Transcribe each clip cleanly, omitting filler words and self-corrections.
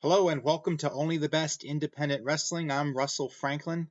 Hello and welcome to Only the Best Independent Wrestling. I'm Russell Franklin,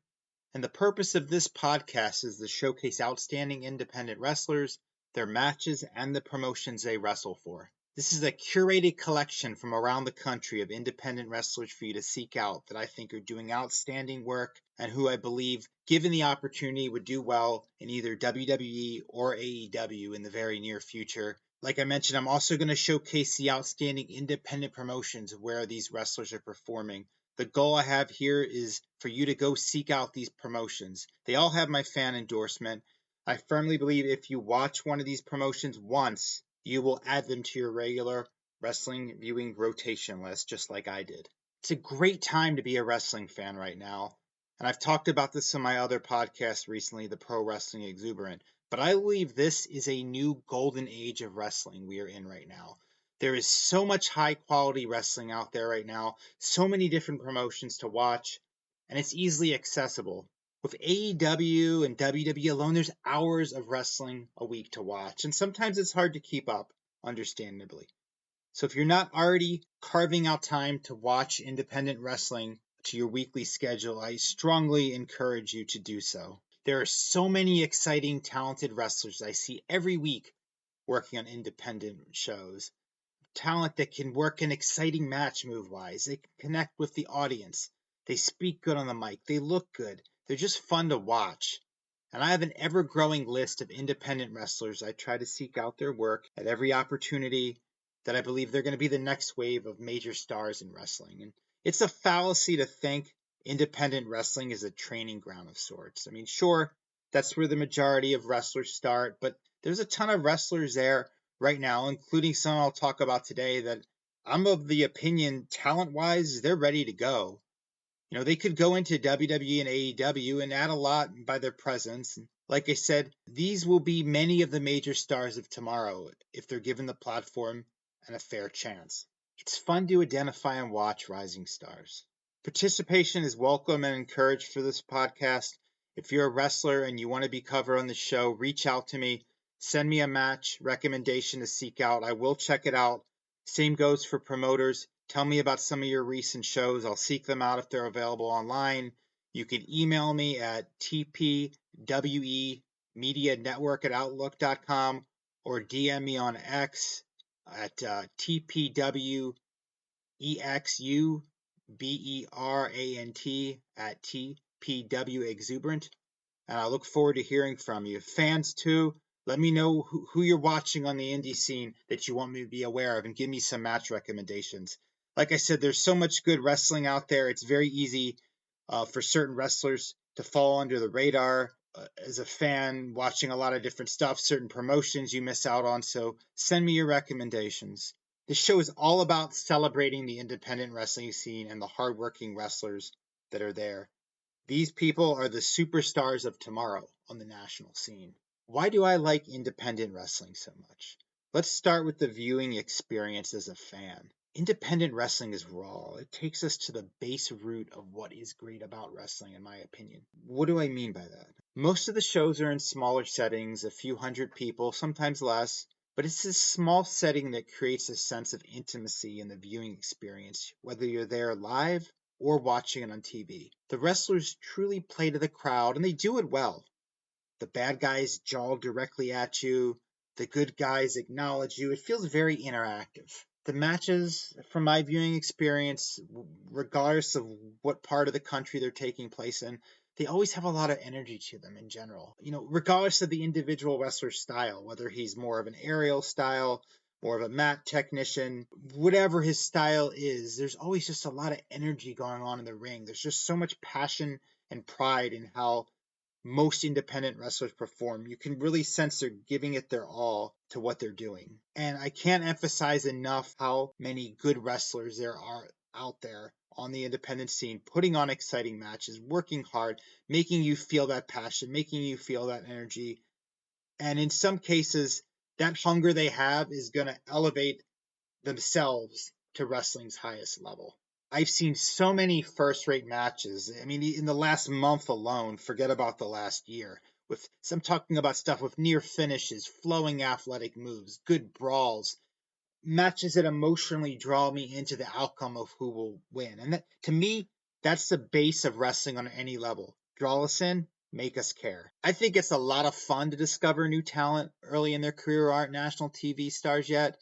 and the purpose of this podcast is to showcase outstanding independent wrestlers, their matches, and the promotions they wrestle for. This is a curated collection from around the country of independent wrestlers for you to seek out that I think are doing outstanding work and who I believe, given the opportunity, would do well in either WWE or AEW in the very near future. Like I mentioned, I'm also going to showcase the outstanding independent promotions of where these wrestlers are performing. The goal I have here is for you to go seek out these promotions. They all have my fan endorsement. I firmly believe if you watch one of these promotions once, you will add them to your regular wrestling viewing rotation list, just like I did. It's a great time to be a wrestling fan right now. And I've talked about this in my other podcast recently, the Pro Wrestling Exuberant. But I believe this is a new golden age of wrestling we are in right now. There is so much high quality wrestling out there right now, so many different promotions to watch, and it's easily accessible. With AEW and WWE alone, there's hours of wrestling a week to watch, and sometimes it's hard to keep up, understandably. So if you're not already carving out time to watch independent wrestling to your weekly schedule, I strongly encourage you to do so. There are so many exciting, talented wrestlers I see every week working on independent shows. Talent that can work an exciting match move-wise. They can connect with the audience. They speak good on the mic. They look good. They're just fun to watch. And I have an ever-growing list of independent wrestlers. I try to seek out their work at every opportunity that I believe they're going to be the next wave of major stars in wrestling. And it's a fallacy to think independent wrestling is a training ground of sorts. I mean, sure, that's where the majority of wrestlers start, but there's a ton of wrestlers there right now, including some I'll talk about today, that I'm of the opinion, talent-wise, they're ready to go. You know, they could go into WWE and AEW and add a lot by their presence. And like I said, these will be many of the major stars of tomorrow if they're given the platform and a fair chance. It's fun to identify and watch rising stars. Participation is welcome and encouraged for this podcast. If you're a wrestler and you want to be covered on the show, reach out to me. Send me a match recommendation to seek out. I will check it out. Same goes for promoters. Tell me about some of your recent shows. I'll seek them out if they're available online. You can email me at tpwemedianetwork@outlook.com or DM me on X at tpwexuberant at tpwexuberant. And I look forward to hearing from you. Fans, too, let me know who you're watching on the indie scene that you want me to be aware of and give me some match recommendations. Like I said, there's so much good wrestling out there. It's very easy for certain wrestlers to fall under the radar. As a fan, watching a lot of different stuff, certain promotions you miss out on. So send me your recommendations. This show is all about celebrating the independent wrestling scene and the hardworking wrestlers that are there. These people are the superstars of tomorrow on the national scene. Why do I like independent wrestling so much? Let's start with the viewing experience as a fan. Independent wrestling is raw. It takes us to the base root of what is great about wrestling, in my opinion. What do I mean by that? Most of the shows are in smaller settings, a few hundred people, sometimes less, but it's this small setting that creates a sense of intimacy in the viewing experience, whether you're there live or watching it on TV. The wrestlers truly play to the crowd, and they do it well. The bad guys jaw directly at you. The good guys acknowledge you. It feels very interactive. The matches, from my viewing experience, regardless of what part of the country they're taking place in, they always have a lot of energy to them in general. You know, regardless of the individual wrestler's style, whether he's more of an aerial style, more of a mat technician, whatever his style is, there's always just a lot of energy going on in the ring. There's just so much passion and pride in how most independent wrestlers perform. You can really sense they're giving it their all to what they're doing. And I can't emphasize enough how many good wrestlers there are out there on the independent scene, putting on exciting matches, working hard, making you feel that passion, making you feel that energy. And in some cases, that hunger they have is going to elevate themselves to wrestling's highest level. I've seen so many first-rate matches. I mean, in the last month alone, forget about the last year. I'm talking about stuff with near finishes, flowing athletic moves, good brawls, matches that emotionally draw me into the outcome of who will win. And that, to me, that's the base of wrestling on any level. Draw us in, make us care. I think it's a lot of fun to discover new talent early in their career who aren't national TV stars yet.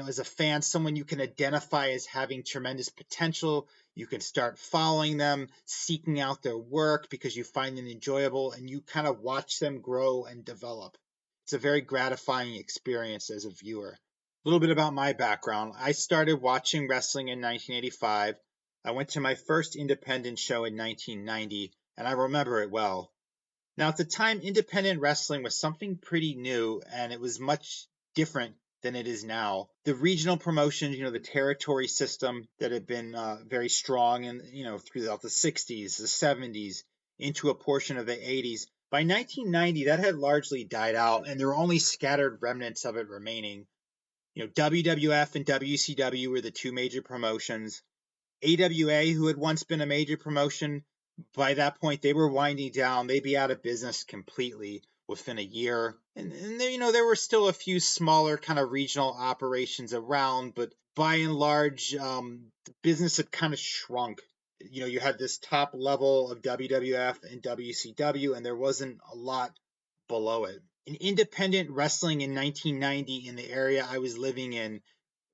As a fan, someone you can identify as having tremendous potential. You can start following them, seeking out their work because you find them enjoyable, and you kind of watch them grow and develop. It's a very gratifying experience as a viewer. A little bit about my background. I started watching wrestling in 1985. I went to my first independent show in 1990, and I remember it well. Now, at the time, independent wrestling was something pretty new, and it was much different than it is now. The regional promotions, the territory system that had been very strong and, throughout the 60s, the 70s, into a portion of the 80s. By 1990, that had largely died out, and there were only scattered remnants of it remaining. WWF and WCW were the two major promotions. AWA, who had once been a major promotion, by that point they were winding down. They'd be out of business completely within a year. And there were still a few smaller kind of regional operations around, but by and large, the business had kind of shrunk. You had this top level of WWF and WCW, and there wasn't a lot below it. And independent wrestling in 1990 in the area I was living in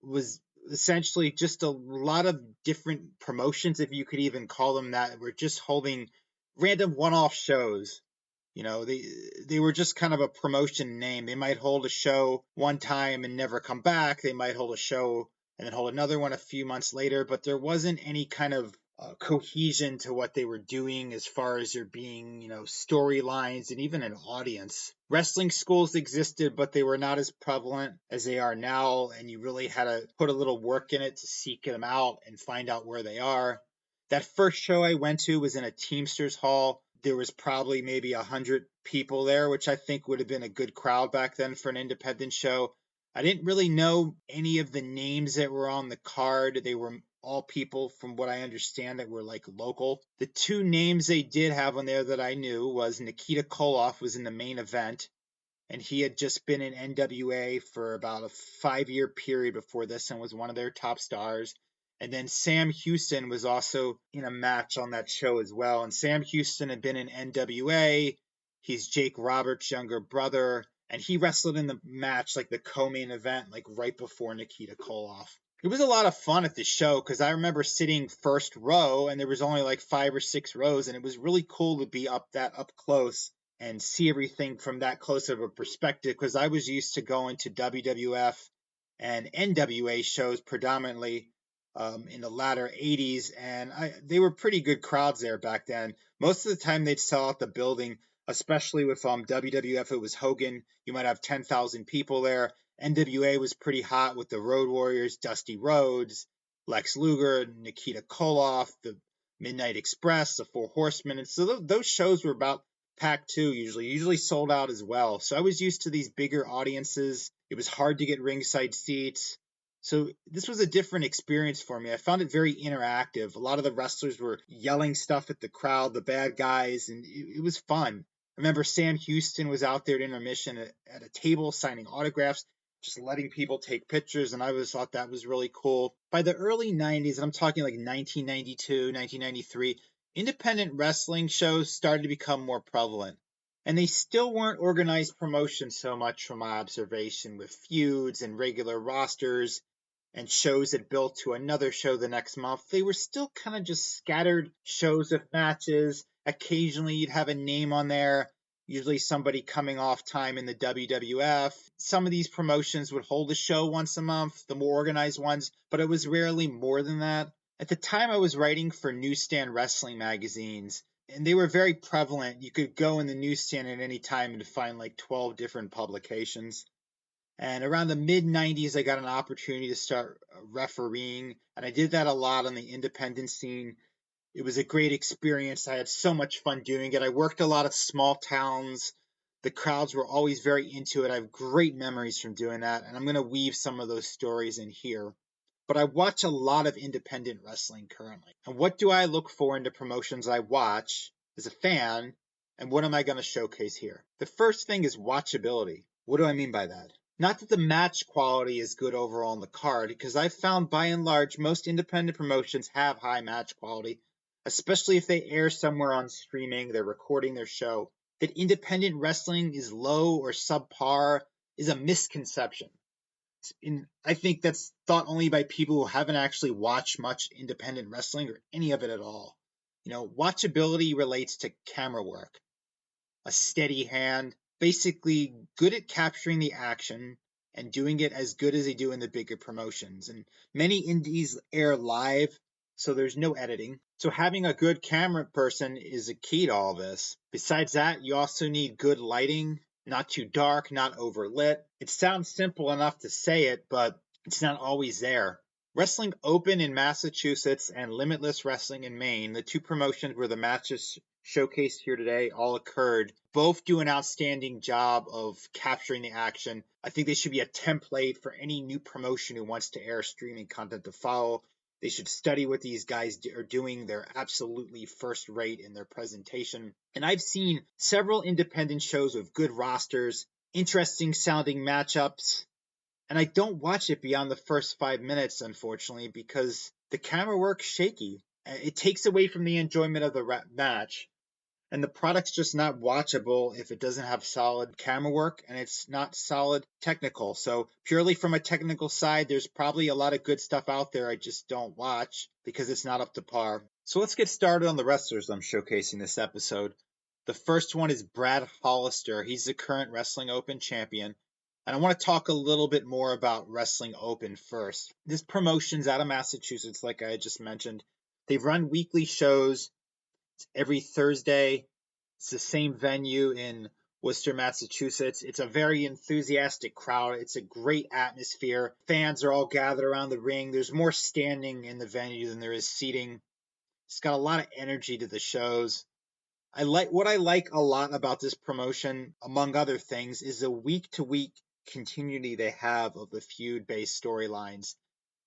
was essentially just a lot of different promotions, if you could even call them that, were just holding random one-off shows. They were just kind of a promotion name. They might hold a show one time and never come back. They might hold a show and then hold another one a few months later, but there wasn't any kind of cohesion to what they were doing as far as there being, storylines and even an audience. Wrestling schools existed, but they were not as prevalent as they are now, and you really had to put a little work in it to seek them out and find out where they are. That first show I went to was in a Teamsters hall. There was probably maybe 100 people there, which I think would have been a good crowd back then for an independent show. I didn't really know any of the names that were on the card. They were all people, from what I understand, that were like local. The two names they did have on there that I knew was Nikita Koloff was in the main event, and he had just been in NWA for about a 5-year period before this and was one of their top stars. And then Sam Houston was also in a match on that show as well. And Sam Houston had been in NWA. He's Jake Roberts' younger brother, and he wrestled in the match, like the co-main event, like right before Nikita Koloff. It was a lot of fun at the show because I remember sitting first row, and there was only like 5 or 6 rows, and it was really cool to be up close and see everything from that close of a perspective, because I was used to going to WWF and NWA shows predominantly in the latter 80s, and they were pretty good crowds there back then. Most of the time they'd sell out the building, especially with WWF. It was Hogan. You might have 10,000 people there. NWA was pretty hot with the Road Warriors, Dusty Rhodes, Lex Luger, Nikita Koloff, the Midnight Express, the Four Horsemen. And so those shows were about packed too, usually sold out as well. So I was used to these bigger audiences. It was hard to get ringside seats. So this was a different experience for me. I found it very interactive. A lot of the wrestlers were yelling stuff at the crowd, the bad guys, and it was fun. I remember Sam Houston was out there at intermission at a table signing autographs, just letting people take pictures, and I always thought that was really cool. By the early 90s, and I'm talking like 1992, 1993, independent wrestling shows started to become more prevalent. And they still weren't organized promotions so much from my observation, with feuds and regular rosters and shows that built to another show the next month. They were still kind of just scattered shows of matches. Occasionally you'd have a name on there, usually somebody coming off time in the WWF. Some of these promotions would hold a show once a month, the more organized ones, but it was rarely more than that. At the time, I was writing for newsstand wrestling magazines, and they were very prevalent. You could go in the newsstand at any time and find like 12 different publications. And around the mid-90s, I got an opportunity to start refereeing, and I did that a lot on the independent scene. It was a great experience. I had so much fun doing it. I worked a lot of small towns. The crowds were always very into it. I have great memories from doing that, and I'm going to weave some of those stories in here. But I watch a lot of independent wrestling currently. And what do I look for in the promotions I watch as a fan, and what am I going to showcase here? The first thing is watchability. What do I mean by that? Not that the match quality is good overall on the card, because I've found by and large most independent promotions have high match quality, especially if they air somewhere on streaming, they're recording their show. That independent wrestling is low or subpar is a misconception. I think that's thought only by people who haven't actually watched much independent wrestling or any of it at all. Watchability relates to camera work, a steady hand, basically good at capturing the action and doing it as good as they do in the bigger promotions. And many indies air live, so there's no editing. So having a good camera person is a key to all this. Besides that, you also need good lighting, not too dark, not overlit. It sounds simple enough to say it, but it's not always there. Wrestling Open in Massachusetts and Limitless Wrestling in Maine, the two promotions where the matches showcased here today all occurred, both do an outstanding job of capturing the action. I think they should be a template for any new promotion who wants to air streaming content to follow. They should study what these guys are doing. They're absolutely first rate in their presentation. And I've seen several independent shows with good rosters, interesting sounding matchups, and I don't watch it beyond the first 5 minutes, unfortunately, because the camera work's shaky. It takes away from the enjoyment of the match, and the product's just not watchable if it doesn't have solid camera work and it's not solid technical. So purely from a technical side, there's probably a lot of good stuff out there I just don't watch because it's not up to par. So let's get started on the wrestlers I'm showcasing this episode. The first one is Brad Hollister. He's the current Wrestling Open champion. And I want to talk a little bit more about Wrestling Open first. This promotion's out of Massachusetts, like I just mentioned. They run weekly shows every Thursday. It's the same venue in Worcester, Massachusetts. It's a very enthusiastic crowd. It's a great atmosphere. Fans are all gathered around the ring. There's more standing in the venue than there is seating. It's got a lot of energy to the shows. What I like a lot about this promotion, among other things, is the week-to-week continuity they have of the feud-based storylines.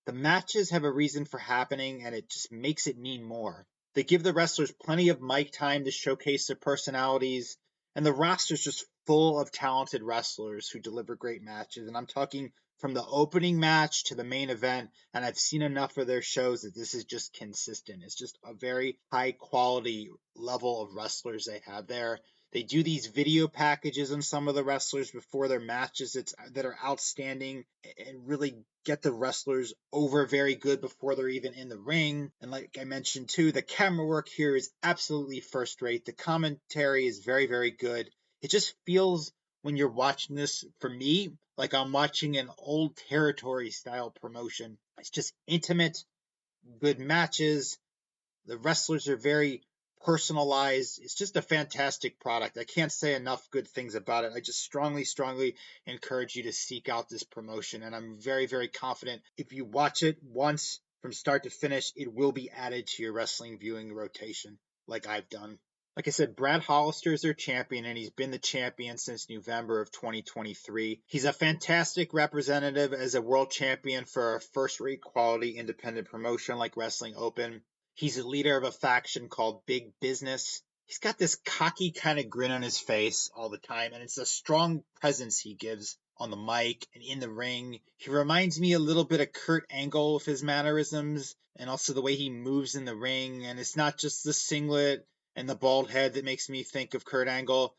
The matches have a reason for happening, and it just makes it mean more. They give the wrestlers plenty of mic time to showcase their personalities, and the roster's just full of talented wrestlers who deliver great matches. And I'm talking from the opening match to the main event, and I've seen enough of their shows that this is just consistent. It's just a very high quality level of wrestlers they have there. They do these video packages on some of the wrestlers before their matches that are outstanding and really get the wrestlers over very good before they're even in the ring. And like I mentioned too, the camera work here is absolutely first rate. The commentary is very, very good. It just feels when you're watching this, for me, like I'm watching an old territory style promotion. It's just intimate, good matches. The wrestlers are very personalized. It's just a fantastic product. I can't say enough good things about it. I just strongly, strongly encourage you to seek out this promotion. And I'm very, very confident if you watch it once from start to finish, it will be added to your wrestling viewing rotation like I've done. Like I said, Brad Hollister is their champion, and he's been the champion since November of 2023. He's a fantastic representative as a world champion for a first-rate quality independent promotion like Wrestling Open. He's a leader of a faction called Big Business. He's got this cocky kind of grin on his face all the time, and it's a strong presence he gives on the mic and in the ring. He reminds me a little bit of Kurt Angle with his mannerisms and also the way he moves in the ring. And it's not just the singlet and the bald head that makes me think of Kurt Angle.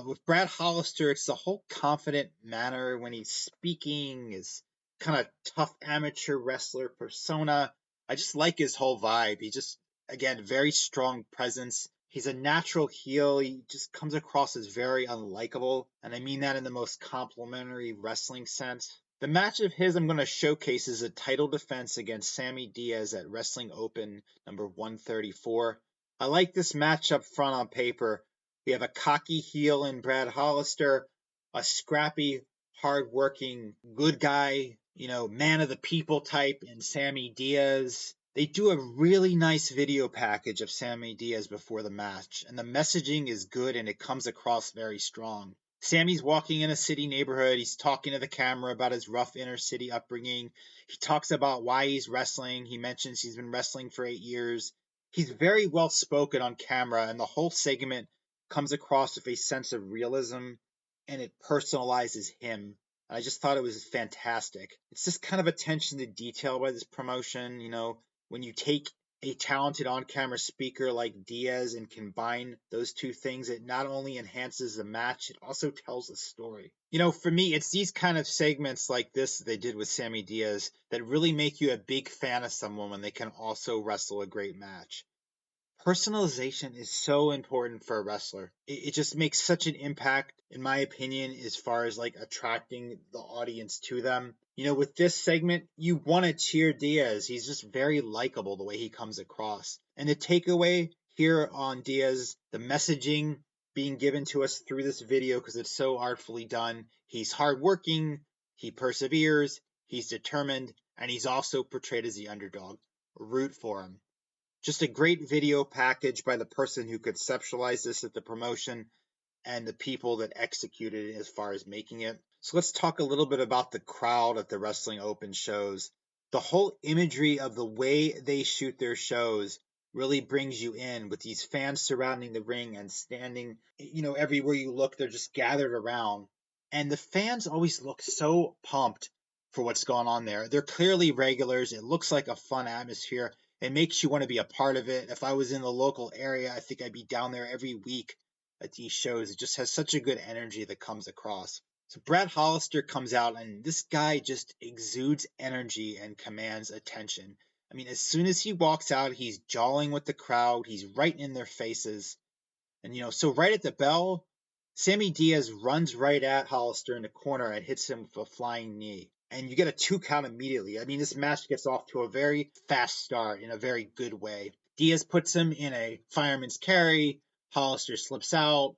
With Brad Hollister, it's the whole confident manner when he's speaking, his kind of tough amateur wrestler persona. I just like his whole vibe. He just, again, very strong presence. He's a natural heel. He just comes across as very unlikable, and I mean that in the most complimentary wrestling sense. The match of his I'm going to showcase is a title defense against Sammy Diaz at Wrestling Open number 134. I like this match up front on paper. We have a cocky heel in Brad Hollister, a scrappy, hard-working, good guy, man of the people type in Sammy Diaz. They do a really nice video package of Sammy Diaz before the match, and the messaging is good and it comes across very strong. Sammy's walking in a city neighborhood. He's talking to the camera about his rough inner city upbringing. He talks about why he's wrestling. He mentions he's been wrestling for 8 years. He's very well spoken on camera, and the whole segment comes across with a sense of realism, and it personalizes him I just thought it was fantastic. It's just kind of attention to detail by this promotion. When you take a talented on-camera speaker like Diaz and combine those two things, it not only enhances the match, it also tells a story. For me, it's these kind of segments like this that they did with Sammy Diaz that really make you a big fan of someone when they can also wrestle a great match. Personalization is so important for a wrestler. It just makes such an impact, in my opinion, as far as like attracting the audience to them. With this segment, you want to cheer Diaz. He's just very likable the way he comes across. And the takeaway here on Diaz, the messaging being given to us through this video, because it's so artfully done. He's hardworking, he perseveres, he's determined, and he's also portrayed as the underdog. Root for him. Just a great video package by the person who conceptualized this at the promotion and the people that executed it as far as making it. So let's talk a little bit about the crowd at the Wrestling Open shows. The whole imagery of the way they shoot their shows really brings you in, with these fans surrounding the ring and standing, everywhere you look, they're just gathered around. And the fans always look so pumped for what's going on there. They're clearly regulars. It looks like a fun atmosphere. It makes you want to be a part of it. If I was in the local area, I think I'd be down there every week at these shows. It just has such a good energy that comes across. So Brad Hollister comes out, and this guy just exudes energy and commands attention. I mean, as soon as he walks out, he's jawing with the crowd. He's right in their faces. And, so right at the bell, Sammy Diaz runs right at Hollister in the corner and hits him with a flying knee. And you get a 2 count immediately. I mean, this match gets off to a very fast start in a very good way. Diaz puts him in a fireman's carry. Hollister slips out,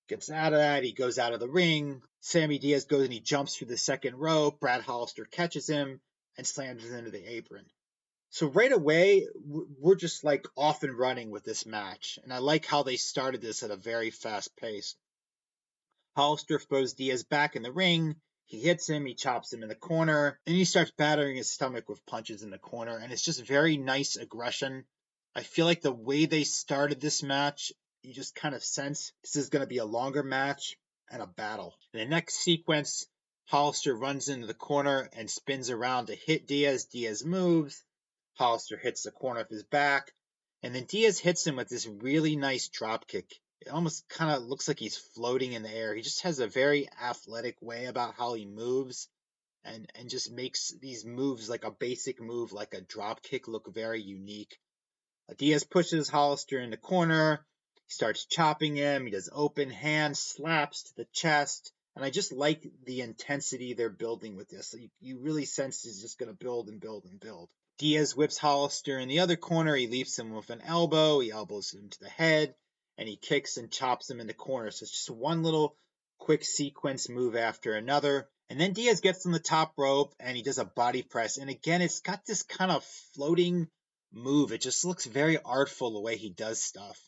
gets out of that. He goes out of the ring. Sammy Diaz goes and he jumps through the second rope. Brad Hollister catches him and slams him into the apron. So right away, we're just like off and running with this match. And I like how they started this at a very fast pace. Hollister throws Diaz back in the ring. He hits him, he chops him in the corner, and he starts battering his stomach with punches in the corner. And it's just very nice aggression. I feel like the way they started this match, you just kind of sense this is going to be a longer match and a battle. In the next sequence, Hollister runs into the corner and spins around to hit Diaz. Diaz moves. Hollister hits the corner of his back. And then Diaz hits him with this really nice drop kick. It almost kind of looks like he's floating in the air. He just has a very athletic way about how he moves and just makes these moves, like a basic move, like a drop kick, look very unique. Diaz pushes Hollister in the corner. He starts chopping him. He does open hand slaps to the chest. And I just like the intensity they're building with this. You really sense he's just going to build and build and build. Diaz whips Hollister in the other corner. He leaps him with an elbow. He elbows him to the head. And he kicks and chops him in the corner. So it's just one little quick sequence move after another. And then Diaz gets on the top rope and he does a body press. And again, it's got this kind of floating move. It just looks very artful the way he does stuff.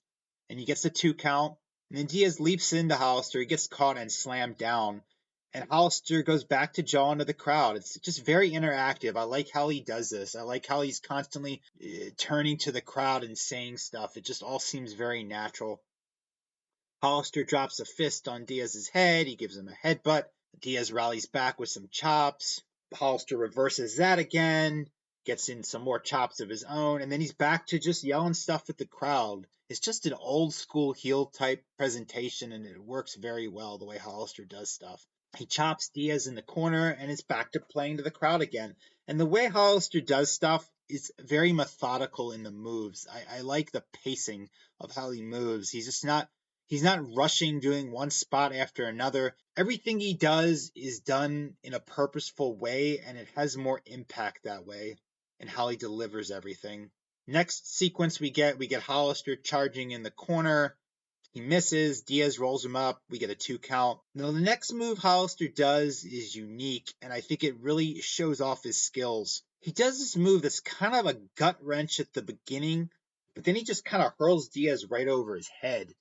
And he gets the 2 count. And then Diaz leaps into Hollister. He gets caught and slammed down. And Hollister goes back to jaw into the crowd. It's just very interactive. I like how he does this. I like how he's constantly turning to the crowd and saying stuff. It just all seems very natural. Hollister drops a fist on Diaz's head. He gives him a headbutt. Diaz rallies back with some chops. Hollister reverses that again. Gets in some more chops of his own. And then he's back to just yelling stuff at the crowd. It's just an old school heel type presentation, and it works very well the way Hollister does stuff. He chops Diaz in the corner, and it's back to playing to the crowd again. And the way Hollister does stuff is very methodical in the moves. I like the pacing of how he moves. He's not rushing, doing one spot after another. Everything he does is done in a purposeful way, and it has more impact that way in how he delivers everything. Next sequence we get Hollister charging in the corner. He misses. Diaz rolls him up. We get a 2 count. Now, the next move Hollister does is unique, and I think it really shows off his skills. He does this move that's kind of a gut wrench at the beginning, but then he just kind of hurls Diaz right over his head.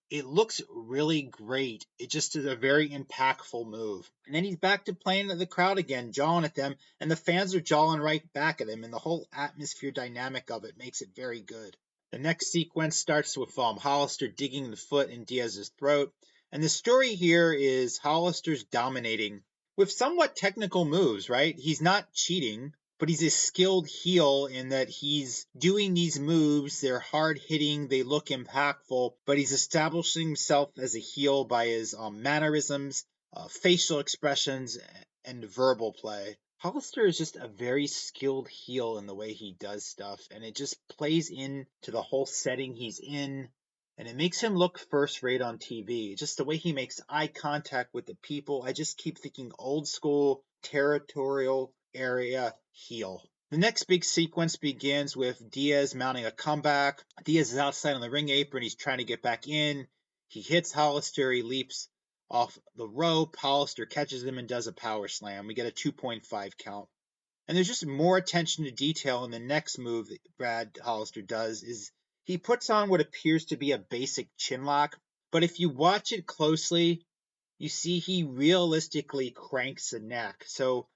It looks really great. It just is a very impactful move. And then he's back to playing to the crowd again, jawing at them, and the fans are jawing right back at him, and the whole atmosphere dynamic of it makes it very good. The next sequence starts with Hollister digging the foot in Diaz's throat. And the story here is Hollister's dominating. with somewhat technical moves, right? He's not cheating, but he's a skilled heel in that he's doing these moves. They're hard hitting, they look impactful, but he's establishing himself as a heel by his mannerisms, facial expressions, and verbal play. Hollister is just a very skilled heel in the way he does stuff, and it just plays into the whole setting he's in, and it makes him look first rate on TV. Just the way he makes eye contact with the people. I just keep thinking old school, territorial area heel. The next big sequence begins with Diaz mounting a comeback. Diaz is outside on the ring apron. He's trying to get back in. He hits Hollister. He leaps off the rope. Hollister catches him and does a power slam. We get a 2.5 count. And there's just more attention to detail in the next move that Brad Hollister does is he puts on what appears to be a basic chin lock, but if you watch it closely, you see he realistically cranks the neck. So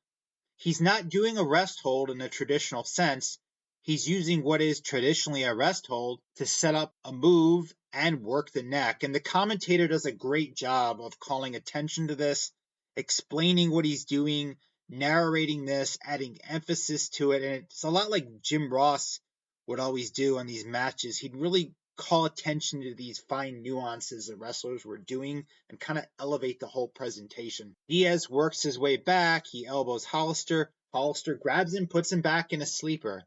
he's not doing a rest hold in a traditional sense. He's using what is traditionally a rest hold to set up a move and work the neck. And the commentator does a great job of calling attention to this, explaining what he's doing, narrating this, adding emphasis to it. And it's a lot like Jim Ross would always do on these matches. He'd really call attention to these fine nuances that wrestlers were doing and kind of elevate the whole presentation. Diaz works his way back. He elbows Hollister. Hollister grabs him, puts him back in a sleeper.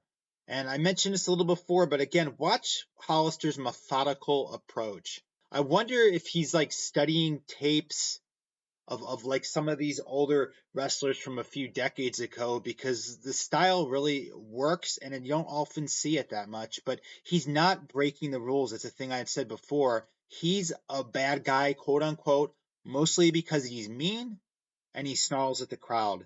And I mentioned this a little before, but again, watch Hollister's methodical approach. I wonder if he's like studying tapes of like some of these older wrestlers from a few decades ago, because the style really works and you don't often see it that much. But he's not breaking the rules. It's a thing I had said before. He's a bad guy, quote unquote, mostly because he's mean and he snarls at the crowd.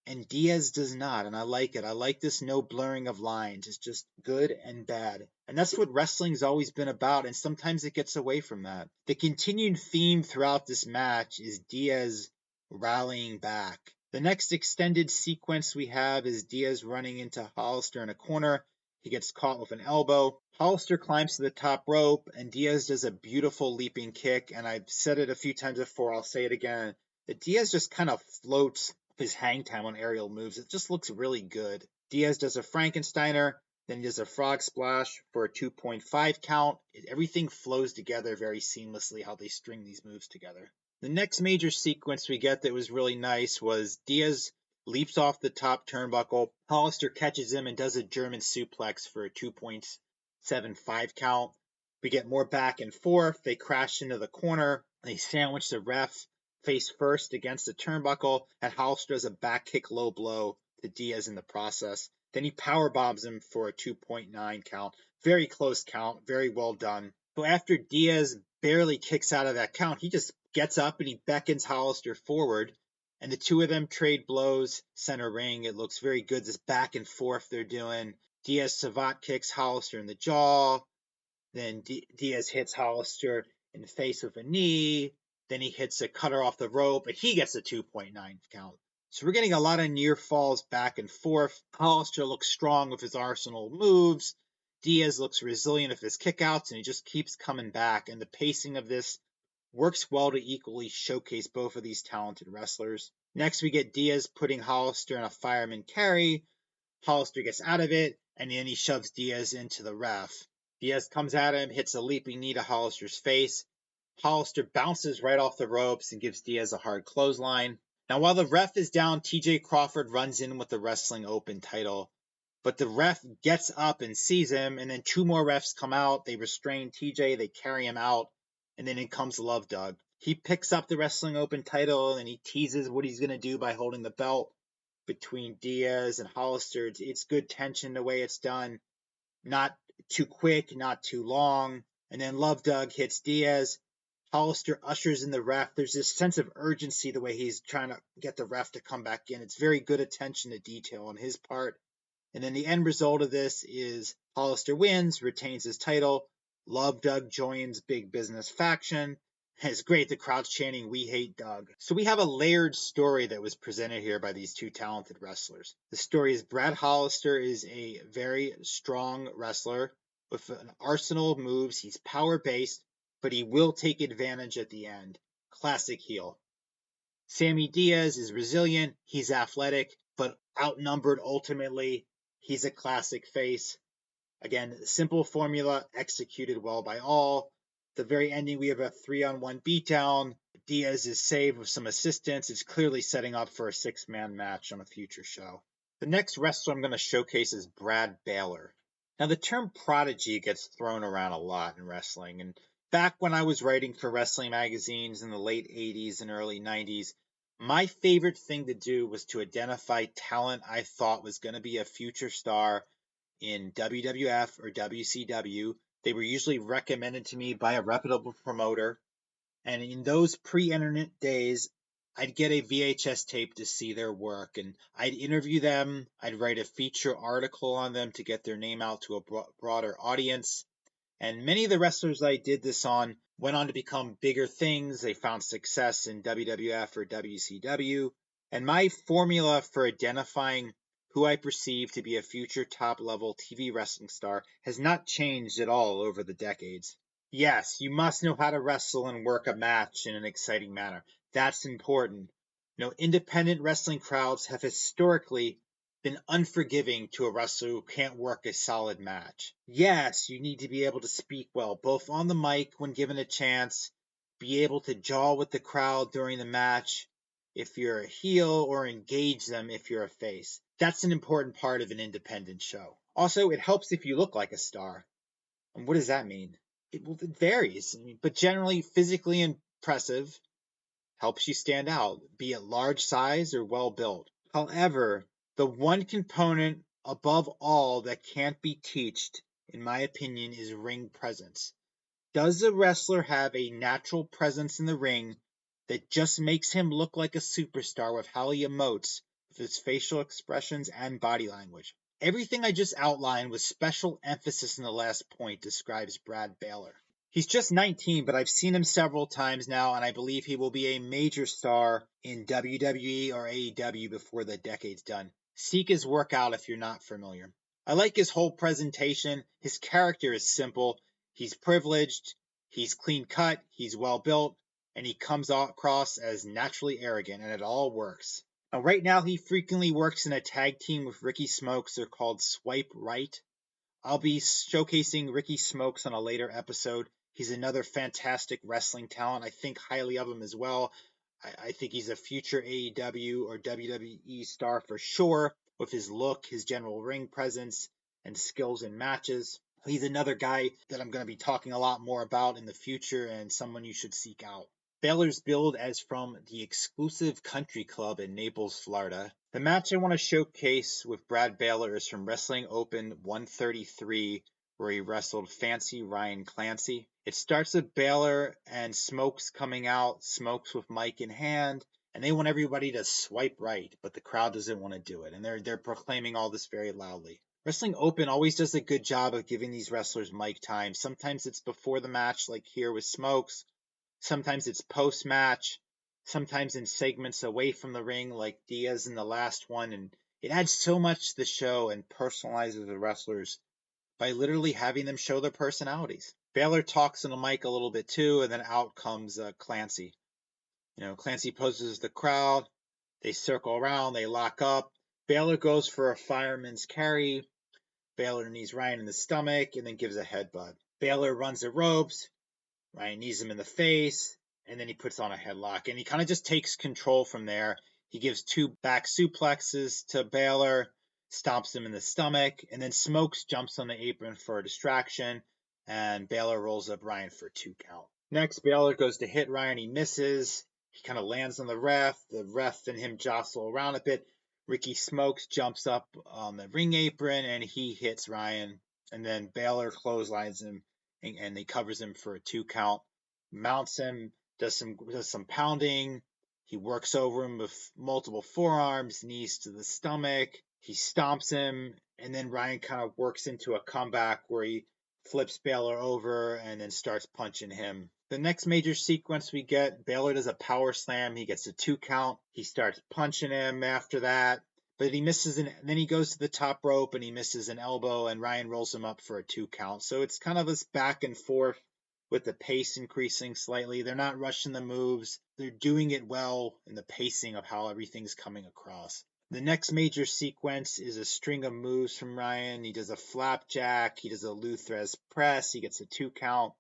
And Diaz does not, and I like it. I like this no blurring of lines. It's just good and bad. And that's what wrestling's always been about, and sometimes it gets away from that. The continued theme throughout this match is Diaz rallying back. The next extended sequence we have is Diaz running into Hollister in a corner. He gets caught with an elbow. Hollister climbs to the top rope, and Diaz does a beautiful leaping kick, and I've said it a few times before, I'll say it again. That Diaz just kind of floats his hang time on aerial moves. It just looks really good. Diaz does a Frankensteiner, then he does a frog splash for a 2.5 count. Everything flows together very seamlessly how they string these moves together. The next major sequence we get that was really nice was Diaz leaps off the top turnbuckle. Hollister catches him and does a German suplex for a 2.75 count. We get more back and forth. They crash into the corner. They sandwich the ref face first against the turnbuckle, and Hollister does a back kick low blow to Diaz in the process. Then he power bombs him for a 2.9 count. Very close count, very well done. So after Diaz barely kicks out of that count, he just gets up and he beckons Hollister forward, and the two of them trade blows center ring. It looks very good, this back and forth they're doing. Diaz savate kicks Hollister in the jaw. Then Diaz hits Hollister in the face with a knee. Then he hits a cutter off the rope, and he gets a 2.9 count. So we're getting a lot of near falls back and forth. Hollister looks strong with his arsenal of moves. Diaz looks resilient with his kickouts, and he just keeps coming back. And the pacing of this works well to equally showcase both of these talented wrestlers. Next, we get Diaz putting Hollister in a fireman carry. Hollister gets out of it, and then he shoves Diaz into the ref. Diaz comes at him, hits a leaping knee to Hollister's face. Hollister bounces right off the ropes and gives Diaz a hard clothesline. Now, while the ref is down, TJ Crawford runs in with the Wrestling Open title. But the ref gets up and sees him, and then two more refs come out. They restrain TJ, they carry him out, and then in comes Love Doug. He picks up the Wrestling Open title, and he teases what he's going to do by holding the belt between Diaz and Hollister. It's good tension the way it's done. Not too quick, not too long. And then Love Doug hits Diaz. Hollister ushers in the ref. There's this sense of urgency the way he's trying to get the ref to come back in. It's very good attention to detail on his part. And then the end result of this is Hollister wins, retains his title. Love Doug joins Big Business faction. And it's great. The crowd's chanting, "We hate Doug." So we have a layered story that was presented here by these two talented wrestlers. The story is Brad Hollister is a very strong wrestler with an arsenal of moves. He's power-based, but he will take advantage at the end. Classic heel. Sammy Diaz is resilient, he's athletic, but outnumbered ultimately. He's a classic face. Again, simple formula executed well by all. The very ending, we have a 3-on-1 beatdown. Diaz is saved with some assistance. It's clearly setting up for a 6-man match on a future show. The next wrestler I'm going to showcase is Brad Baylor. Now, the term prodigy gets thrown around a lot in wrestling, and back when I was writing for wrestling magazines in the late 80s and early 90s, my favorite thing to do was to identify talent I thought was going to be a future star in WWF or WCW. They were usually recommended to me by a reputable promoter. And in those pre-internet days, I'd get a VHS tape to see their work, and I'd interview them. I'd write a feature article on them to get their name out to a broader audience. And many of the wrestlers I did this on went on to become bigger things. They found success in WWF or WCW. And my formula for identifying who I perceive to be a future top-level TV wrestling star has not changed at all over the decades. Yes, you must know how to wrestle and work a match in an exciting manner. That's important. Independent wrestling crowds have historically been unforgiving to a wrestler who can't work a solid match. Yes, you need to be able to speak well, both on the mic when given a chance, be able to jaw with the crowd during the match if you're a heel, or engage them if you're a face. That's an important part of an independent show. Also, it helps if you look like a star. And what does that mean? It varies, but generally physically impressive helps you stand out, be it large size or well built. However, the one component above all that can't be taught, in my opinion, is ring presence. Does the wrestler have a natural presence in the ring that just makes him look like a superstar with how he emotes, with his facial expressions and body language? Everything I just outlined with special emphasis in the last point describes Brad Baylor. He's just 19, but I've seen him several times now, and I believe he will be a major star in WWE or AEW before the decade's done. Seek his work out if you're not familiar. I like his whole presentation. His character is simple. He's privileged, he's clean cut, he's well built, and he comes across as naturally arrogant, and it all works. Now, right now, he frequently works in a tag team with Ricky Smokes. They're called Swipe Right. I'll be showcasing Ricky Smokes on a later episode. He's another fantastic wrestling talent. I think highly of him as well. I think he's a future AEW or WWE star for sure, with his look, his general ring presence, and skills in matches. He's another guy that I'm going to be talking a lot more about in the future, and someone you should seek out. Baylor's billed as from the exclusive country club in Naples, Florida. The match I want to showcase with Brad Baylor is from Wrestling Open 133, where he wrestled Fancy Ryan Clancy. It starts with Baylor and Smokes coming out, Smokes with mic in hand, and they want everybody to swipe right, but the crowd doesn't want to do it, and they're proclaiming all this very loudly. Wrestling Open always does a good job of giving these wrestlers mic time. Sometimes it's before the match, like here with Smokes. Sometimes it's post-match, sometimes in segments away from the ring, like Diaz in the last one, and it adds so much to the show and personalizes the wrestlers by literally having them show their personalities. Baylor talks on the mic a little bit too, and then out comes Clancy. Clancy poses the crowd, they circle around, they lock up. Baylor goes for a fireman's carry. Baylor knees Ryan in the stomach and then gives a headbutt. Baylor runs the ropes. Ryan knees him in the face, and then he puts on a headlock, and he kind of just takes control from there. He gives 2 back suplexes to Baylor, stomps him in the stomach, and then Smokes jumps on the apron for a distraction, and Baylor rolls up Ryan for a 2 count. Next, Baylor goes to hit Ryan. He misses. He kind of lands on the ref. The ref and him jostle around a bit. Ricky Smokes jumps up on the ring apron, and he hits Ryan, and then Baylor clotheslines him and he covers him for a 2 count, mounts him, does some pounding. He works over him with multiple forearms, knees to the stomach. He stomps him, and then Ryan kind of works into a comeback where he flips Baylor over and then starts punching him. The next major sequence we get, Baylor does a power slam. He gets a 2 count. He starts punching him after that. But he misses, and then he goes to the top rope and he misses an elbow, and Ryan rolls him up for a 2 count. So it's kind of this back and forth with the pace increasing slightly. They're not rushing the moves. They're doing it well in the pacing of how everything's coming across. The next major sequence is a string of moves from Ryan. He does a flapjack. He does a Luthez press. He gets a 2 count.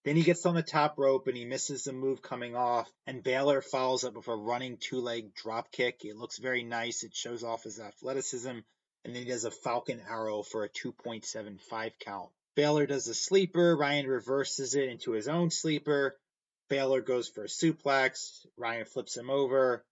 Then he gets on the top rope and he misses the move coming off. And Baylor follows up with a running 2-leg drop kick. It looks very nice. It shows off his athleticism. And then he does a Falcon Arrow for a 2.75 count. Baylor does a sleeper. Ryan reverses it into his own sleeper. Baylor goes for a suplex. Ryan flips him over.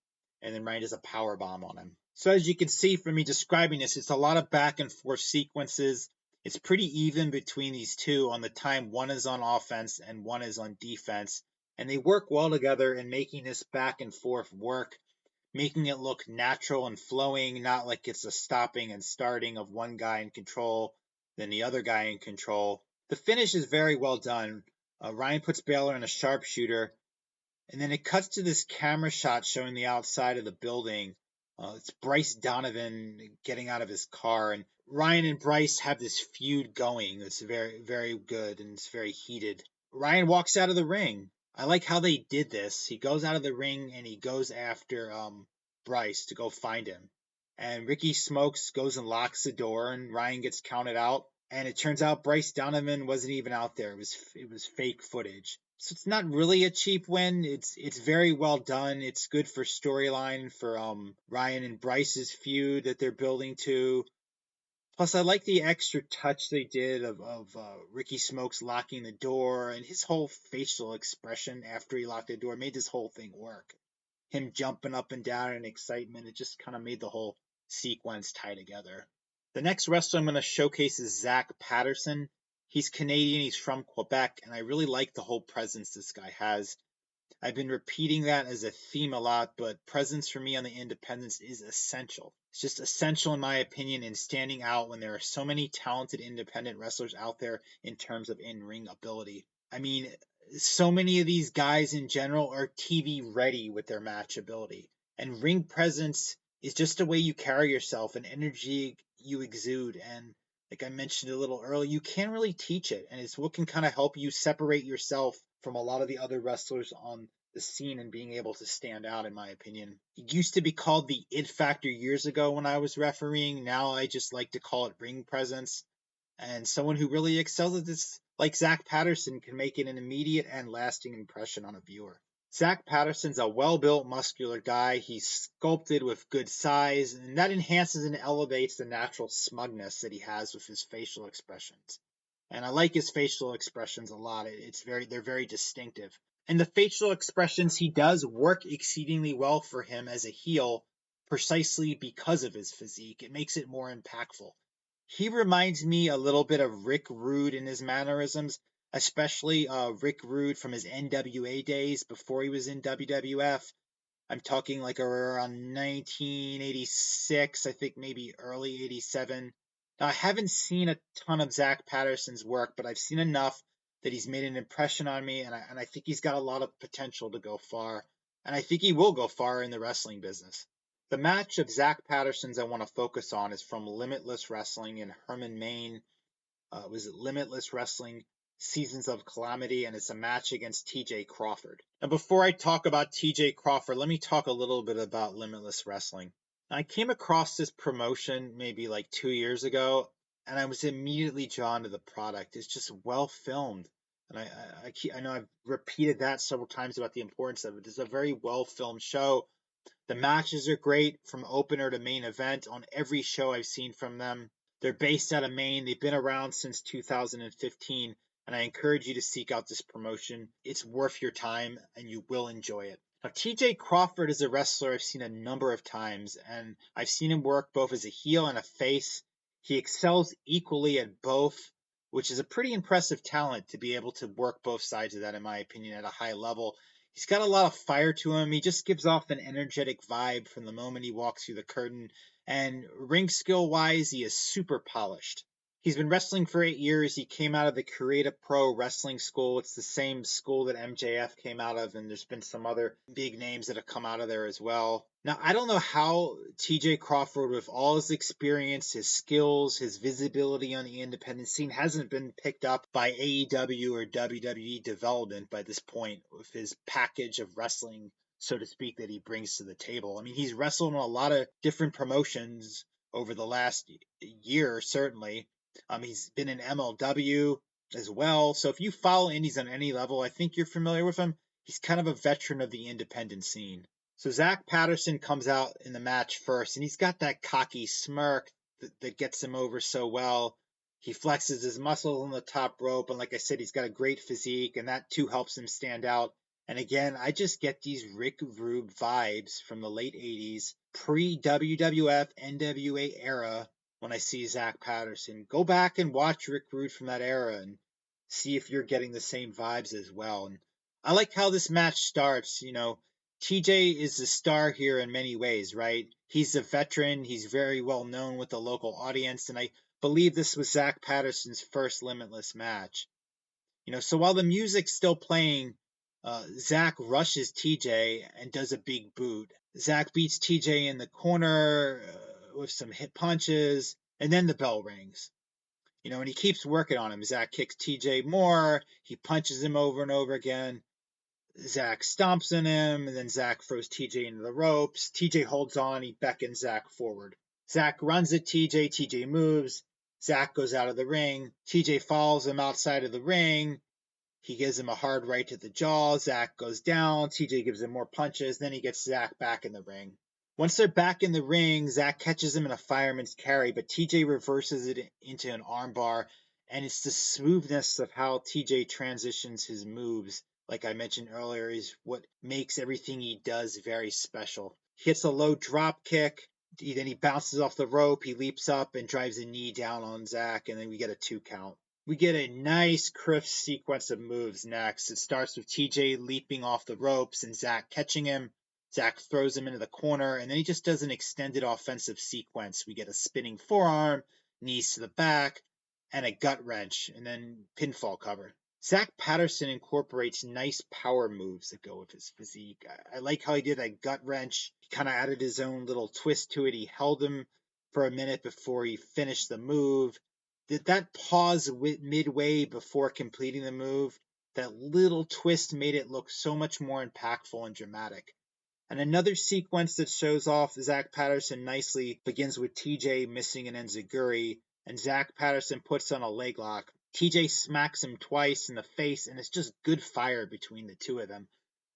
And then Ryan does a power bomb on him. So as you can see from me describing this, it's a lot of back and forth sequences. It's pretty even between these two on the time one is on offense and one is on defense. And they work well together in making this back and forth work, making it look natural and flowing, not like it's a stopping and starting of one guy in control, then the other guy in control. The finish is very well done. Ryan puts Baylor in a sharpshooter, and then it cuts to this camera shot showing the outside of the building. It's Bryce Donovan getting out of his car, and Ryan and Bryce have this feud going. It's very, very good, and it's very heated. Ryan walks out of the ring. I like how they did this. He goes out of the ring, and he goes after Bryce to go find him. And Ricky Smokes goes and locks the door, and Ryan gets counted out. And it turns out Bryce Donovan wasn't even out there. It was fake footage. So it's not really a cheap win. It's very well done. It's good for storyline for Ryan and Bryce's feud that they're building to. Plus, I like the extra touch they did of Ricky Smokes locking the door, and his whole facial expression after he locked the door made this whole thing work. Him jumping up and down in excitement, it just kind of made the whole sequence tie together. The next wrestler I'm going to showcase is Zak Patterson. He's Canadian, he's from Quebec, and I really like the whole presence this guy has. I've been repeating that as a theme a lot, but presence for me on the independents is essential. It's just essential, in my opinion, in standing out when there are so many talented independent wrestlers out there in terms of in-ring ability. I mean, so many of these guys in general are TV ready with their match ability. And ring presence is just a way you carry yourself, an energy you exude. And like I mentioned a little earlier, you can't really teach it. And it's what can kind of help you separate yourself from a lot of the other wrestlers on the scene and being able to stand out, in my opinion. It used to be called the it factor years ago when I was refereeing. Now I just like to call it ring presence. And someone who really excels at this, like Zak Patterson, can make it an immediate and lasting impression on a viewer. Zak Patterson's a well-built, muscular guy. He's sculpted with good size, and that enhances and elevates the natural smugness that he has with his facial expressions. And I like his facial expressions a lot. They're very distinctive. And the facial expressions he does work exceedingly well for him as a heel, precisely because of his physique. It makes it more impactful. He reminds me a little bit of Rick Rude in his mannerisms, especially Rick Rude from his NWA days before he was in WWF. I'm talking like around 1986, I think maybe early 87. Now, I haven't seen a ton of Zak Patterson's work, but I've seen enough that he's made an impression on me, and I think he's got a lot of potential to go far. And I think he will go far in the wrestling business. The match of Zak Patterson's I want to focus on is from Limitless Wrestling in Herman, Maine. It was Limitless Wrestling Seasons of Calamity, and it's a match against TJ Crawford. Now, before I talk about TJ Crawford, let me talk a little bit about Limitless Wrestling. I came across this promotion maybe like 2 years ago, and I was immediately drawn to the product. It's just well filmed. And I know I've repeated that several times about the importance of it. It's a very well filmed show. The matches are great from opener to main event on every show I've seen from them. They're based out of Maine. They've been around since 2015, and I encourage you to seek out this promotion. It's worth your time, and you will enjoy it. Now, TJ Crawford is a wrestler I've seen a number of times, and I've seen him work both as a heel and a face. He excels equally at both, which is a pretty impressive talent to be able to work both sides of that, in my opinion, at a high level. He's got a lot of fire to him. He just gives off an energetic vibe from the moment he walks through the curtain. And ring skill wise, he is super polished. He's been wrestling for 8 years. He came out of the Curated Pro Wrestling School. It's the same school that MJF came out of, and there's been some other big names that have come out of there as well. Now, I don't know how TJ Crawford, with all his experience, his skills, his visibility on the independent scene, hasn't been picked up by AEW or WWE development by this point with his package of wrestling, so to speak, that he brings to the table. I mean, he's wrestled in a lot of different promotions over the last year, certainly. He's been in MLW as well. So if you follow indies on any level, I think you're familiar with him. He's kind of a veteran of the independent scene. So Zak Patterson comes out in the match first, and he's got that cocky smirk that gets him over so well. He flexes his muscles on the top rope, and like I said, he's got a great physique, and that too helps him stand out. And again, I just get these Rick Rude vibes from the late 80s, pre-WWF, NWA era, when I see Zak Patterson. Go back and watch Rick Rude from that era and see if you're getting the same vibes as well. And I like how this match starts. TJ is the star here in many ways, right? He's a veteran. He's very well known with the local audience. And I believe this was Zak Patterson's first Limitless match. So while the music's still playing, Zak rushes TJ and does a big boot. Zak beats TJ in the corner with some hit punches, and then the bell rings. And he keeps working on him. Zak kicks TJ more. He punches him over and over again. Zak stomps on him, and then Zak throws TJ into the ropes. TJ holds on. He beckons Zak forward. Zak runs at TJ. TJ moves. Zak goes out of the ring. TJ follows him outside of the ring. He gives him a hard right to the jaw. Zak goes down. TJ gives him more punches. Then he gets Zak back in the ring. Once they're back in the ring, Zak catches him in a fireman's carry, but TJ reverses it into an armbar. And it's the smoothness of how TJ transitions his moves, like I mentioned earlier, is what makes everything he does very special. He hits a low drop kick. Then he bounces off the rope. He leaps up and drives a knee down on Zak, and then we get a 2 count. We get a nice, crisp sequence of moves next. It starts with TJ leaping off the ropes and Zak catching him. Zak throws him into the corner, and then he just does an extended offensive sequence. We get a spinning forearm, knees to the back, and a gut wrench, and then pinfall cover. Zak Patterson incorporates nice power moves that go with his physique. I like how he did that gut wrench. He kind of added his own little twist to it. He held him for a minute before he finished the move. That pause midway before completing the move, that little twist made it look so much more impactful and dramatic. And another sequence that shows off Zak Patterson nicely begins with TJ missing an enziguri, and Zak Patterson puts on a leg lock. TJ smacks him twice in the face, and it's just good fire between the two of them.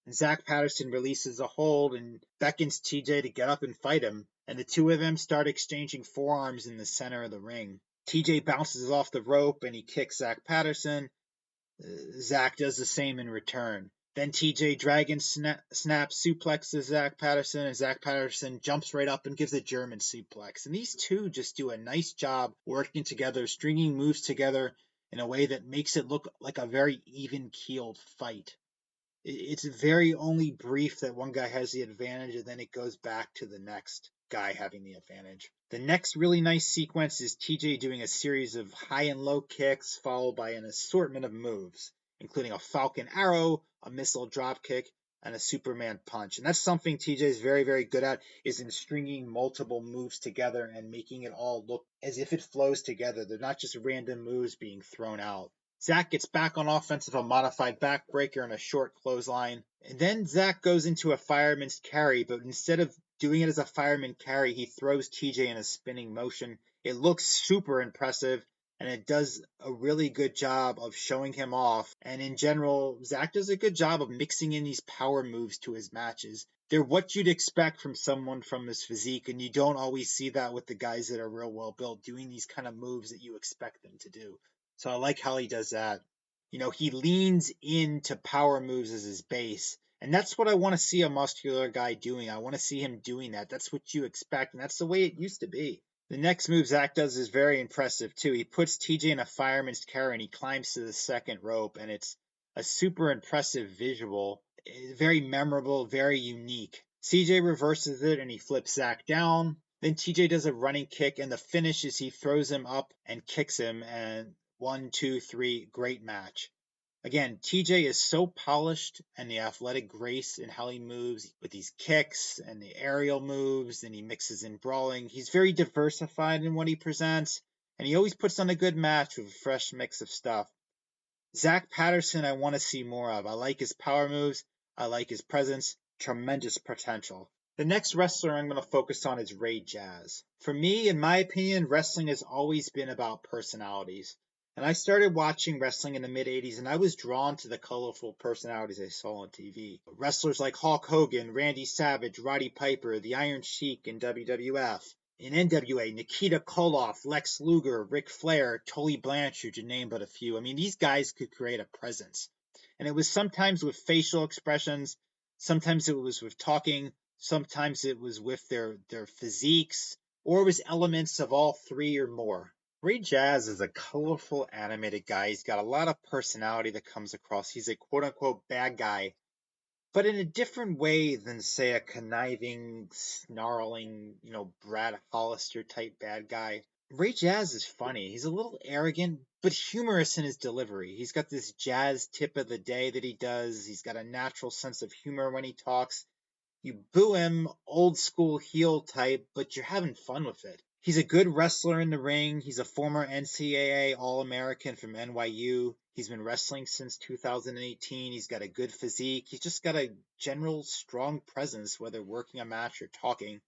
And Zak Patterson releases a hold and beckons TJ to get up and fight him, and the two of them start exchanging forearms in the center of the ring. TJ bounces off the rope and he kicks Zak Patterson. Zak does the same in return. Then TJ Dragon snap suplexes Zak Patterson, and Zak Patterson jumps right up and gives a German suplex. And these two just do a nice job working together, stringing moves together in a way that makes it look like a very even-keeled fight. It's very only brief that one guy has the advantage, and then it goes back to the next guy having the advantage. The next really nice sequence is TJ doing a series of high and low kicks followed by an assortment of moves, including a Falcon Arrow, a missile drop kick, and a Superman punch. And that's something TJ is very, very good at, is in stringing multiple moves together and making it all look as if it flows together. They're not just random moves being thrown out. Zak gets back on offense with a modified backbreaker and a short clothesline. And then Zak goes into a fireman's carry, but instead of doing it as a fireman carry, he throws TJ in a spinning motion. It looks super impressive, and it does a really good job of showing him off. And in general, Zak does a good job of mixing in these power moves to his matches. They're what you'd expect from someone from his physique, and you don't always see that with the guys that are real well built, doing these kind of moves that you expect them to do. So I like how he does that. He leans into power moves as his base. And that's what I want to see a muscular guy doing. I want to see him doing that. That's what you expect. And that's the way it used to be. The next move Zak does is very impressive, too. He puts TJ in a fireman's carry and he climbs to the second rope. And it's a super impressive visual. Very memorable, very unique. CJ reverses it and he flips Zak down. Then TJ does a running kick, and the finish is he throws him up and kicks him, and 1, 2, 3, great match. Again, TJ is so polished, and the athletic grace in how he moves with these kicks and the aerial moves, and he mixes in brawling. He's very diversified in what he presents, and he always puts on a good match with a fresh mix of stuff. Zak Patterson, I want to see more of. I like his power moves. I like his presence. Tremendous potential. The next wrestler I'm going to focus on is Ray Jazz. For me, in my opinion, wrestling has always been about personalities. And I started watching wrestling in the mid 80s, and I was drawn to the colorful personalities I saw on TV. Wrestlers like Hulk Hogan, Randy Savage, Roddy Piper, the Iron Sheik in WWF. In NWA, Nikita Koloff, Lex Luger, Ric Flair, Tully Blanchard, to name but a few. I mean, these guys could create a presence. And it was sometimes with facial expressions, sometimes it was with talking, sometimes it was with their physiques, or it was elements of all three or more. Ray Jazz is a colorful, animated guy. He's got a lot of personality that comes across. He's a quote-unquote bad guy, but in a different way than, say, a conniving, snarling, Brad Hollister type bad guy. Ray Jazz is funny. He's a little arrogant, but humorous in his delivery. He's got this jazz tip of the day that he does. He's got a natural sense of humor when he talks. You boo him, old school heel type, but you're having fun with it. He's a good wrestler in the ring. He's a former NCAA All-American from NYU. He's been wrestling since 2018. He's got a good physique. He's just got a general strong presence, whether working a match or talking.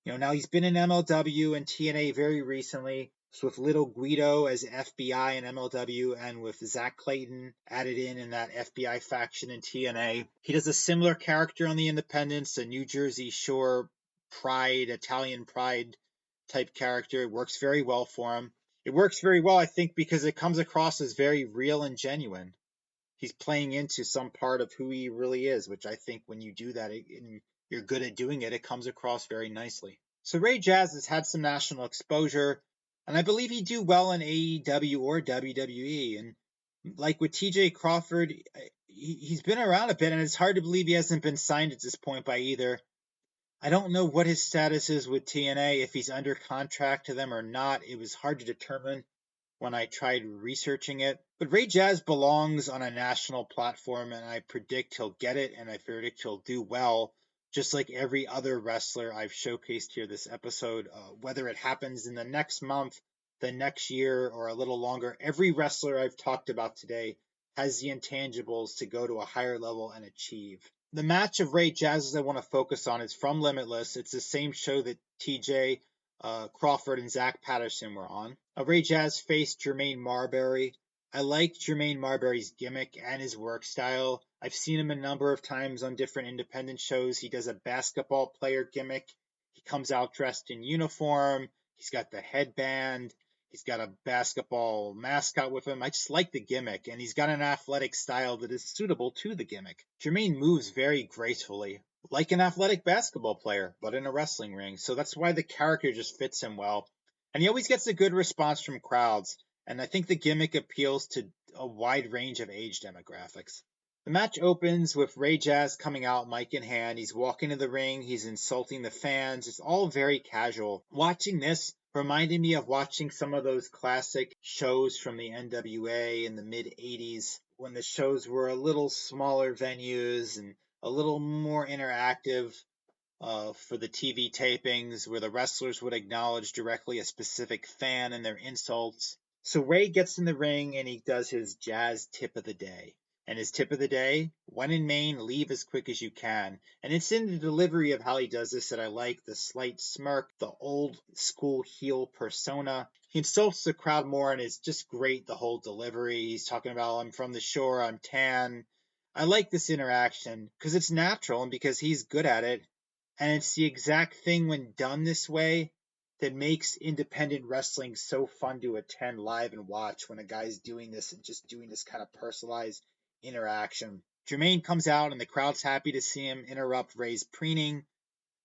Now he's been in MLW and TNA very recently, so with Little Guido as FBI in MLW and with Zach Clayton added in that FBI faction in TNA. He does a similar character on the Independents, a New Jersey Shore Pride, Italian Pride type character. It works very well for him. It works very well, I think, because it comes across as very real and genuine. He's playing into some part of who he really is, which I think when you do that and you're good at doing it, it comes across very nicely. So Ray Jazz has had some national exposure, and I believe he'd do well in AEW or WWE. And like with TJ Crawford, he's been around a bit, and it's hard to believe he hasn't been signed at this point by either. I don't know what his status is with TNA, if he's under contract to them or not. It was hard to determine when I tried researching it. But Ray Jazz belongs on a national platform, and I predict he'll get it, and I predict he'll do well, just like every other wrestler I've showcased here this episode. Whether it happens in the next month, the next year, or a little longer, every wrestler I've talked about today has the intangibles to go to a higher level and achieve. The match of Ray Jazz's I want to focus on is from Limitless. It's the same show that TJ Crawford and Zak Patterson were on. Ray Jazz faced Jermaine Marbury. I like Jermaine Marbury's gimmick and his work style. I've seen him a number of times on different independent shows. He does a basketball player gimmick. He comes out dressed in uniform. He's got the headband. He's got a basketball mascot with him. I just like the gimmick, and he's got an athletic style that is suitable to the gimmick. Jermaine moves very gracefully, like an athletic basketball player, but in a wrestling ring. So that's why the character just fits him well. And he always gets a good response from crowds, and I think the gimmick appeals to a wide range of age demographics. The match opens with Ray Jazz coming out, mic in hand. He's walking to the ring. He's insulting the fans. It's all very casual. Watching this reminded me of watching some of those classic shows from the NWA in the mid-80s when the shows were a little smaller venues and a little more interactive for the TV tapings, where the wrestlers would acknowledge directly a specific fan and their insults. So Ray gets in the ring and he does his jazz tip of the day. And his tip of the day, when in Maine, leave as quick as you can. And it's in the delivery of how he does this that I like, the slight smirk, the old school heel persona. He insults the crowd more, and it's just great, the whole delivery. He's talking about, I'm from the shore, I'm tan. I like this interaction because it's natural and because he's good at it. And it's the exact thing when done this way that makes independent wrestling so fun to attend live and watch, when a guy's doing this and just doing this kind of personalized interaction. Jermaine comes out and the crowd's happy to see him interrupt Ray's preening.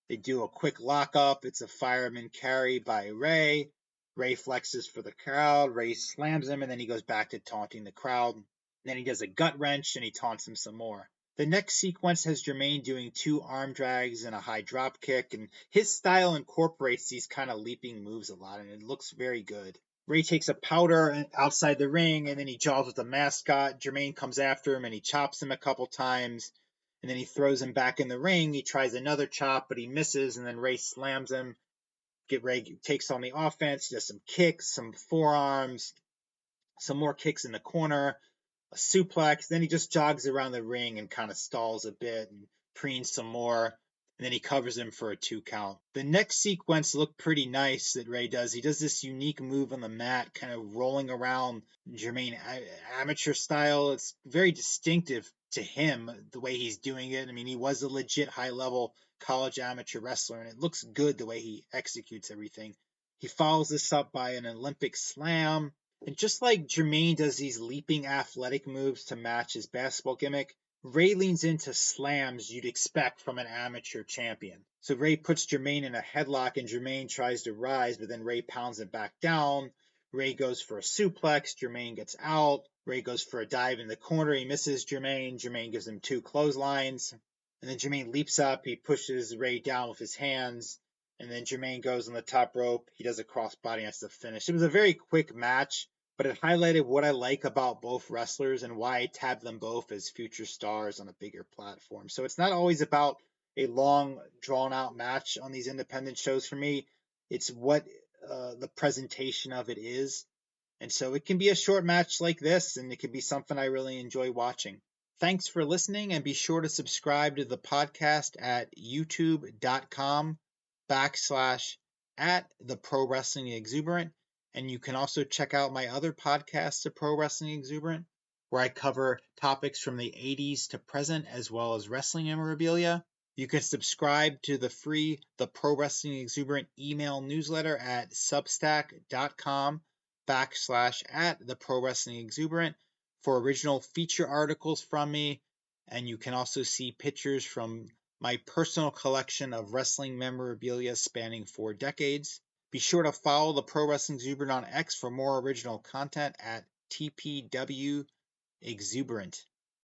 They do a quick lockup. It's a fireman carry by Ray. Ray flexes for the crowd. Ray slams him, and then he goes back to taunting the crowd. And then he does a gut wrench and he taunts him some more. The next sequence has Jermaine doing 2 arm drags and a high drop kick, and his style incorporates these kind of leaping moves a lot, and it looks very good. Ray takes a powder outside the ring, and then he jaws with the mascot. Jermaine comes after him, and he chops him a couple times, and then he throws him back in the ring. He tries another chop, but he misses, and then Ray slams him. Ray takes on the offense, does some kicks, some forearms, some more kicks in the corner, a suplex. Then he just jogs around the ring and kind of stalls a bit and preens some more. And then he covers him for a 2 count. The next sequence looked pretty nice that Ray does. He does this unique move on the mat, kind of rolling around Jermaine amateur style. It's very distinctive to him, the way he's doing it. I mean, he was a legit high-level college amateur wrestler, and it looks good the way he executes everything. He follows this up by an Olympic slam. And just like Jermaine does these leaping athletic moves to match his basketball gimmick, Ray leans into slams you'd expect from an amateur champion. So Ray puts Jermaine in a headlock, and Jermaine tries to rise, but then Ray pounds it back down. Ray goes for a suplex. Jermaine gets out. Ray goes for a dive in the corner. He misses Jermaine. Jermaine gives him 2 clotheslines. And then Jermaine leaps up. He pushes Ray down with his hands. And then Jermaine goes on the top rope. He does a crossbody, and that's the finish. It was a very quick match, but it highlighted what I like about both wrestlers and why I tab them both as future stars on a bigger platform. So it's not always about a long, drawn-out match on these independent shows for me. It's what the presentation of it is. And so it can be a short match like this, and it can be something I really enjoy watching. Thanks for listening, and be sure to subscribe to the podcast at youtube.com/@the-pro-wrestling-exuberant. And you can also check out my other podcasts, The Pro Wrestling Exuberant, where I cover topics from the 80s to present, as well as wrestling memorabilia. You can subscribe to the free The Pro Wrestling Exuberant email newsletter at substack.com/@the-pro-wrestling-exuberant for original feature articles from me. And you can also see pictures from my personal collection of wrestling memorabilia spanning 4 decades. Be sure to follow the Pro Wrestling Exuberant on X for more original content at TPW Exuberant.